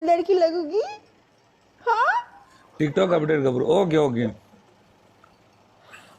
लड़की लगूंगी। हाँ TikTok update करो। Okay okay.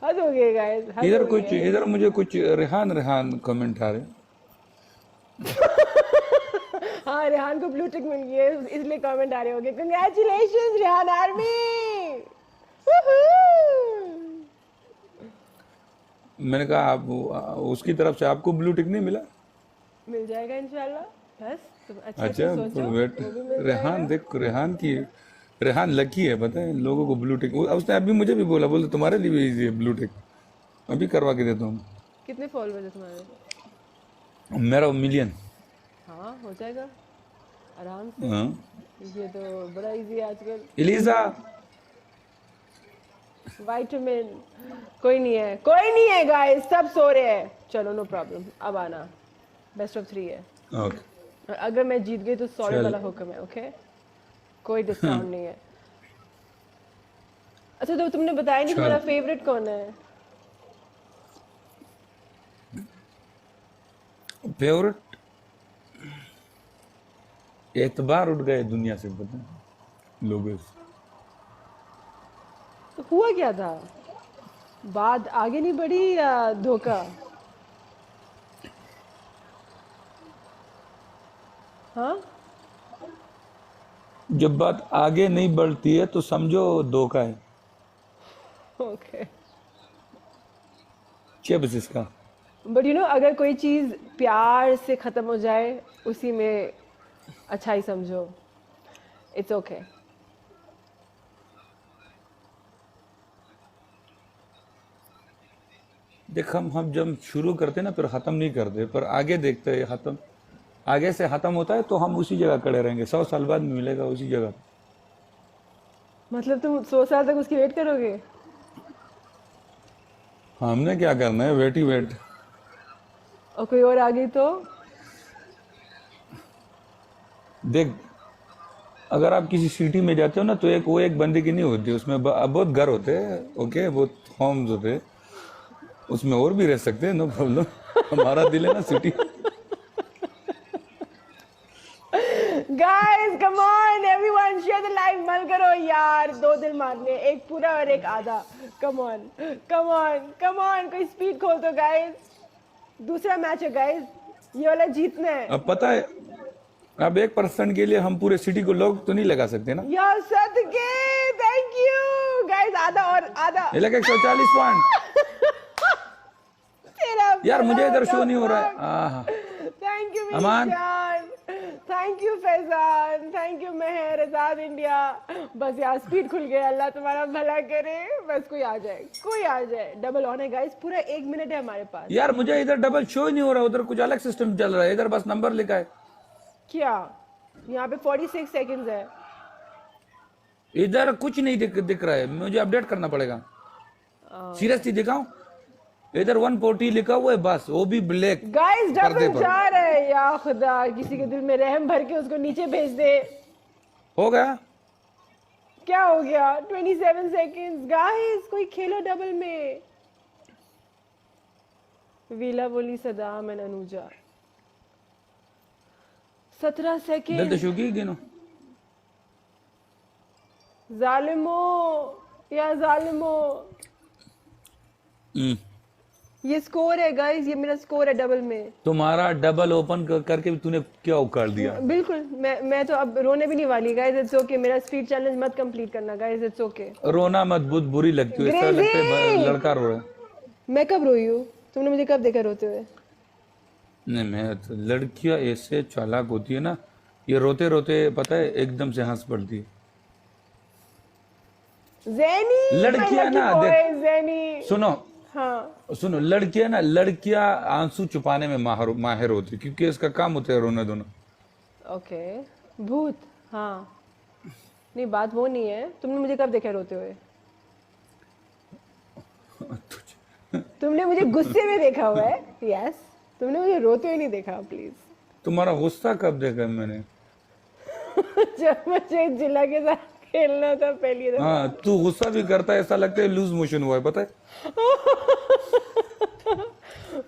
हद हो गए गाइस, हद हो गए। इधर मुझे कुछ रेहान रेहान कमेंट आ रहे। हाँ रेहान को ब्लू टिक मिल गई है, इसलिए कमेंट आ रहे होंगे कंग्रेचुलेशन रेहान आर्मी। मैंने कहा आप उसकी तरफ से आपको ब्लू टिक नहीं मिला? मिल जाएगा इंशाल्लाह, बस तुम अच्छे अच्छा से सोचो, वेट। वो भी मिल रेहान जाएगा। देख, रेहान लकी है, पता है लोगों को ब्लू टिक। उसने अभी मुझे भी बोला, बोले तुम्हारे लिए भी इजी है ब्लू टिक, अभी करवा के देता हूँ। कितने फॉलोअर्स है तुम्हारे? मेरा मिलियन। हाँ हो जाएगा आराम से, हाँ। ये तो बड़ा इजी है आजकल। इलीजा। विटामिन कोई नहीं है गाइस, सब सो रहे हैं। चलो नो प्रॉब्लम, अब आना, बेस्ट ऑफ 3 है। ओके और अगर मैं जीत गई तो 100 चल। वाला हुक्म है, ओके? कोई डिस्काउंट नहीं है। अच्छा तो तुमने बताया नहीं चल। तुम्हारा फेवरेट कौन है? फेवरेट एतबार उठ गए दुनिया से, पता है लोगों से। तो हुआ क्या था, बात आगे नहीं बढ़ी या धोखा? हाँ जब बात आगे नहीं बढ़ती है तो समझो धोखा है। ओके। क्या बस इसका। बट यू नो अगर कोई चीज प्यार से खत्म हो जाए उसी में अच्छा ही समझो, इट्स ओके। देख हम जब शुरू करते ना फिर खत्म नहीं करते, पर आगे देखते हैं खत्म, आगे से खत्म होता है तो हम उसी जगह खड़े रहेंगे, 100 साल बाद मिलेगा उसी जगह। मतलब तुम 100 साल तक उसकी वेट करोगे? हमने क्या करना है, वेट ही वेट। और कोई और आ गई तो? देख अगर आप किसी सिटी में जाते हो ना तो एक बंदे की नहीं होती, उसमें बहुत घर होते हैं, ओके, बहुत होम्स होते हैं, उसमें और भी रह सकते हैं, नो प्रॉब्लम। हमारा दिल है ना city. Guys come on everyone, share the live, मल करो यार, 2 दिल मारने, एक पूरा और एक आधा। Come on come on come on, कोई स्पीड खोल दो गाइस। दूसरा मैच है गाइस, ये वाला जीतना है। अब पता है, अब 1% के लिए हम पूरे सिटी को लोग तो नहीं लगा सकते ना। यार सदके, थैंक यू गाइस, आधा और आधा। ये लगा 140 पॉइंट। तेरा यार मुझे भला इधर शो होगा। नहीं हो रहा है। आहा। थैंक यू मेरी अमान। जान, thank you Faizan, thank you Mehar, Azad India. बस यार स्पीड खुल गया, अल्लाह तुम्हारा भला करे, बस कोई आ जाए। डबल ऑन है गाइस, पूरा 1 मिनट है हमारे पास। यार मुझे इधर डबल शो ही नहीं हो रहा, उधर कुछ अलग सिस्टम चल रहा है, इधर बस नंबर लिखा है। क्या यहाँ पे 46 सेकंड्स है? इधर कुछ नहीं दिख रहा है, मुझे अपडेट करना पड़ेगा। सीरियसली दिखाऊं, इधर 140 लिखा हुआ है बस, वो भी ब्लैक गाइस पर्दे डबल पर। जा रहा है, या खुदा किसी के दिल में रहम भर के उसको नीचे भेज दे। हो गया। क्या हो गया? 27 सेकंड्स गाइस, कोई खेलो डबल में। वीला बोली सदाम एंड अनुजा। 17 दिल तो सेकंड। शो की गिनो। जालिमो या जालिमो, ये स्कोर है गाइस, ये मेरा स्कोर है डबल में। तुम्हारा डबल ओपन करके भी तूने क्या उखाड़ दिया। बिल्कुल, मैं तो अब रोने भी नहीं वाली गाइस, इट्स ओके। मेरा स्पीड चैलेंज मत कंप्लीट करना गाइस, इट्स ओके। रोना मत, बहुत बुरी लगती है, इस तरह लगता है लड़का रो रहा है। मैं कब रोई हूँ? तुमने मुझे कब देखा रोते हुए? नहीं, मैं तो, लड़कियां ऐसे चालाक होती है ना, ये रोते रोते पता है एकदम से हंस पड़ती है। ज़ैनी लड़कियां ना देख, ज़ैनी। सुनो हाँ सुनो, लड़कियां आंसू छुपाने में माहिर होती, क्योंकि इसका काम होता है रोना धोना। ओके, भूत, हाँ नहीं बात वो नहीं है। तुमने मुझे कब देखा रोते हुए? तुमने मुझे गुस्से में देखा हुआ है, यस। तुमने मुझे रोते हुए नहीं देखा, प्लीज। तुम्हारा गुस्सा कब देखा मैंने? जब मुझे जिला के साथ खेलना था पहली दफा। हाँ, तू गुस्सा भी करता है, ऐसा लगता है लूज मोशन हुआ है, पता है।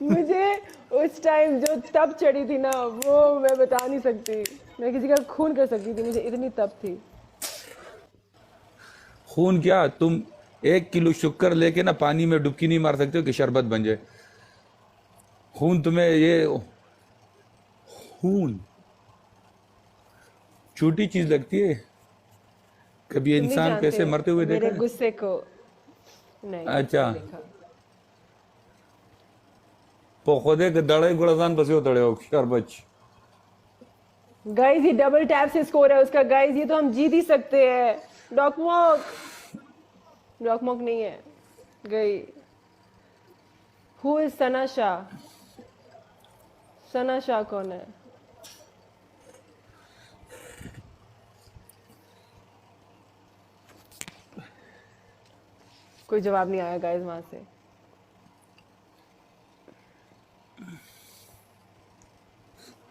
मुझे उस टाइम जो तप चढ़ी थी ना, वो मैं बता नहीं सकती। मैं किसी का खून कर सकती थी, मुझे इतनी तप थी। खून क्या, तुम 1 किलो शुक्र लेके ना पानी में डुबकी नहीं मार सकते हो कि शरबत बन जाए। खून तुम्हें ये खून छोटी चीज लगती है, कभी तुम नहीं इंसान जानते कैसे मरते हुए देखा मेरे है? गुस्से को। नहीं, अच्छा, नहीं देखा। पोखोदे के दड़े गुड़सान बसे तड़े हो शरबत। गाइस ये डबल टैप से स्कोर है उसका। गाइस ये तो हम जीत ही सकते हैं। डॉकमॉक, डॉकमॉक नहीं है। गई। हु इज सना शाह? सना शाह कौन है? कोई जवाब नहीं आया गाइस वहां से।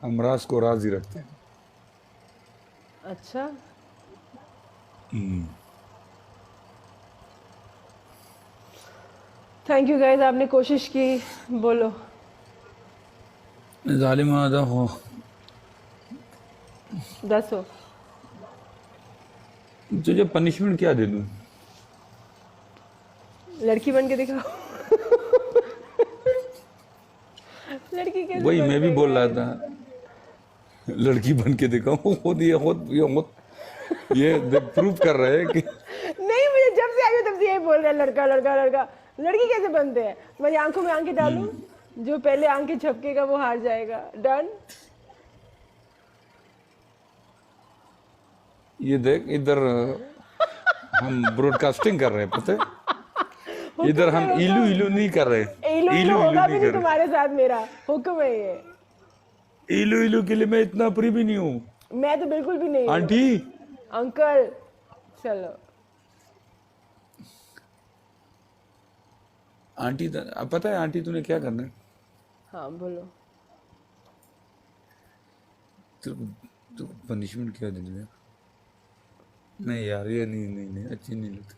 हम राज को राज ही रखते हैं। अच्छा, थैंक यू गाइस, आपने कोशिश की। बोलो। जालिम आदा हो। 10 हो। तुझे पनिशमेंट क्या दे दूं? लड़की बन के दिखाओ। लड़की कैसे वही मैं बनते भी हैं बोल रहा गाइस? था, लड़की बन के दिखाओ। ये प्रूव कर रहे हैं कि नहीं, मुझे जब से आई हूँ तब से यही बोल रहा है, लड़का लड़का लड़का। लड़की कैसे बनते हैं? मेरी आंखों में आंखें डालूं? जो पहले आंखें झपकेगा वो हार जाएगा। डन। ये देख इधर हम ब्रॉडकास्टिंग कर रहे हैं, पता है? इधर हुक्म है, हम इलू हुक्म। इलू नहीं कर रहे। इलू इलू इलू इलू होगा नहीं भी नहीं कर तुम्हारे साथ, मेरा हुक्म है ये। रहे। इलू इलू के लिए मैं इतना प्री भी नहीं हूँ मैं तो बिल्कुल भी नहीं हूँ। आंटी। अंकल। चलो। आंटी अब पता है आंटी तूने क्या करना है? हाँ बोलो। तेरे को पनिशमेंट क्या देनी है? नहीं यार, ये नहीं नहीं नहीं अच्छी नहीं लगती।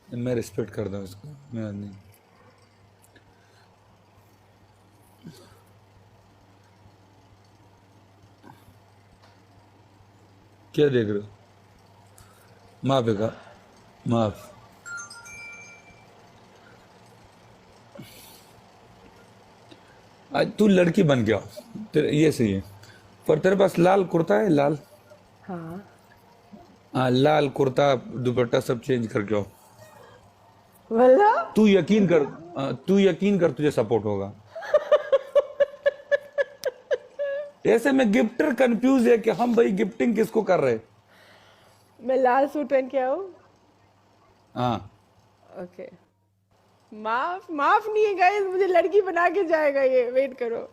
मैं रिस्पेक्ट करता हूँ इसको, मैं नहीं। क्या देख रहे हो? माफ है का? माफ। आज तू लड़की बन गया, तेरे ये सही है। पर तेरे पास लाल कुर्ता है, लाल। हाँ, हाँ, लाल कुर्ता दुपट्टा सब चेंज करके आओ। वल्ला। तू यकीन कर तुझे सपोर्ट होगा। ऐसे में गिफ्टर कंफ्यूज है कि हम भाई गिफ्टिंग किसको कर रहे हैं। मैं लाल सूट पहन के आऊँ? हाँ, ओके। माफ माफ नहीं है गाइस, मुझे लड़की बना के जाएगा ये। वेट करो।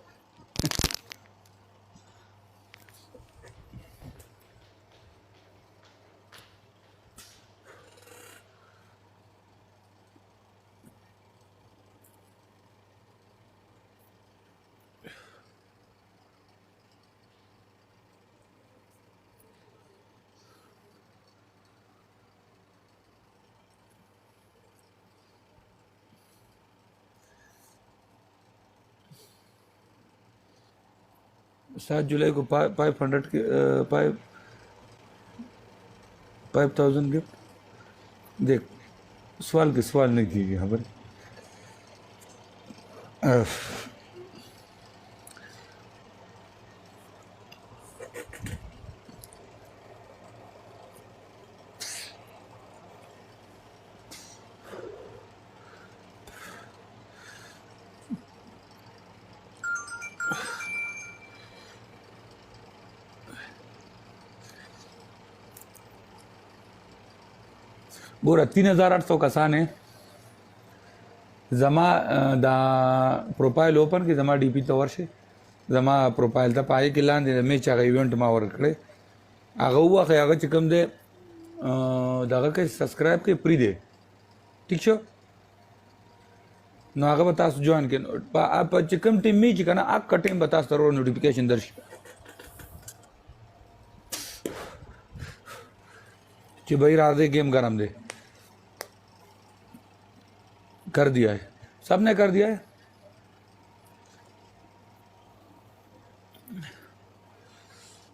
सात जुलाई को 500 के 5000 गिफ्ट। देख, सवाल नहीं कीजिए यहाँ पर। बोरा 3800 कसान है जमा दा प्रोफाइल ओपन की जमा डीपी तो वर्ष जमा प्रोफाइल था पाए कि लान मे चागा इवेंट मा वर कड़े आगा हुआ खे आगा चिकम दे दागा के सब्सक्राइब के प्री दे ठीक छो नो आगा बतास ज्वाइन के आप चिकम टीम मी चिकना आग कटिंग बतास तरो नोटिफिकेशन दर्श कि भाई राधे गेम गरम दे कर दिया है, सबने कर दिया है।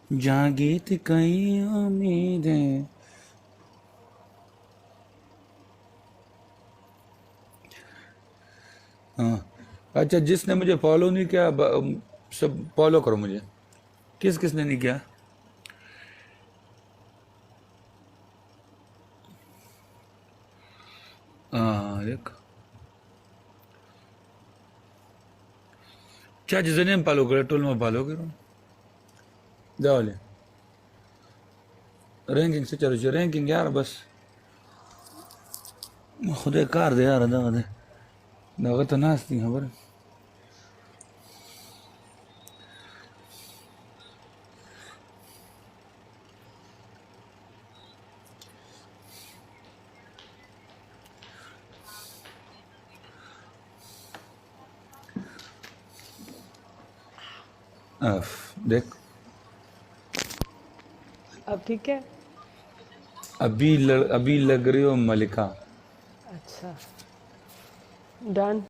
जागी थी कई उम्मीदें। हाँ, अच्छा, जिसने मुझे फॉलो नहीं किया सब फॉलो करो मुझे। किस किसने नहीं किया? हाँ देख, क्या जिसने फॉलो करे टोल में फॉलो करो। जाओ ले रैंकिंग से चलो, रैंकिंग यार बस खुदे कार दे यार, दे दे तो नाचती खबर। देख अब ठीक है। अभी लग रही हो मलिका। अच्छा, डन।